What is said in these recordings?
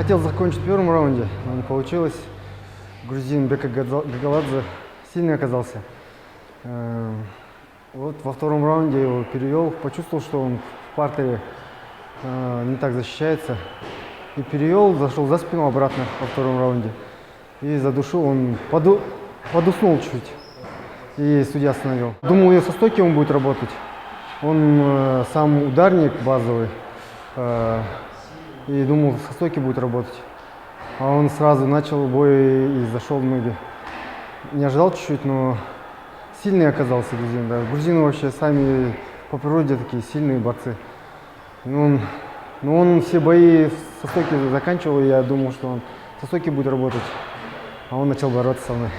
Хотел закончить в первом раунде, но не получилось. Грузин Бека Гагаладзе сильный оказался. Вот во втором раунде я его перевел, почувствовал, что он в партере не так защищается. И перевел, зашел за спину обратно во втором раунде. И задушил, он подуснул чуть. И судья остановил. Думал, со стойки он будет работать. Он сам ударник базовый. И думал, со стойки будет работать. А он сразу начал бой и зашел в ноги. Не ожидал чуть-чуть, но сильный оказался грузин. Да. Грузины вообще сами по природе такие сильные борцы. Но он все бои со стойки заканчивал, и я думал, что он со стойки будет работать. А он начал бороться со мной.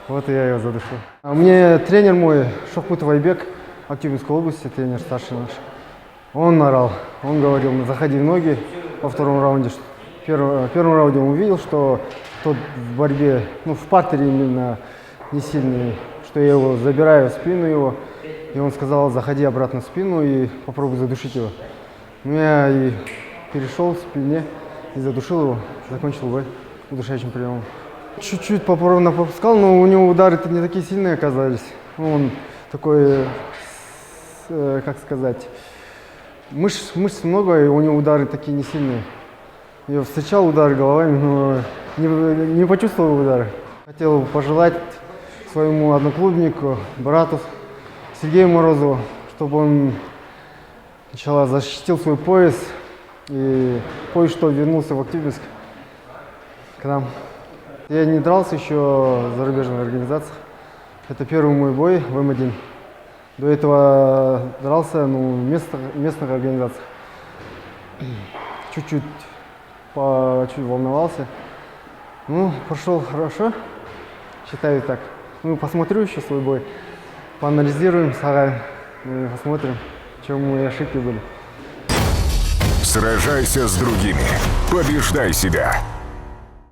Вот и я его задушил. А мне тренер мой, Шахпутов Айбек, Актюбинской области, тренер старший наш, он орал. Он говорил, заходи в ноги во втором раунде. В первом раунде он увидел, что тот в борьбе, в партере именно не сильный, что я его забираю в спину его. И он сказал, заходи обратно в спину и попробуй задушить его. Я и перешел в спине и задушил его, закончил бой удушающим приемом. Чуть-чуть попускал, но у него удары-то не такие сильные оказались. Он такой, как сказать, мышц много, и у него удары такие не сильные. Я встречал удары головами, но не почувствовал удары. Хотел пожелать своему одноклубнику, брату Сергею Морозову, чтобы он сначала защитил свой пояс и кое-что вернулся в Актюбинск к нам. Я не дрался еще в зарубежных организациях. Это первый мой бой в М1. До этого дрался в местных организациях. Чуть волновался. Прошел хорошо, считаю так. Посмотрю еще свой бой, поанализируем с Агаем и посмотрим, в чем мои ошибки были. Сражайся с другими, побеждай себя.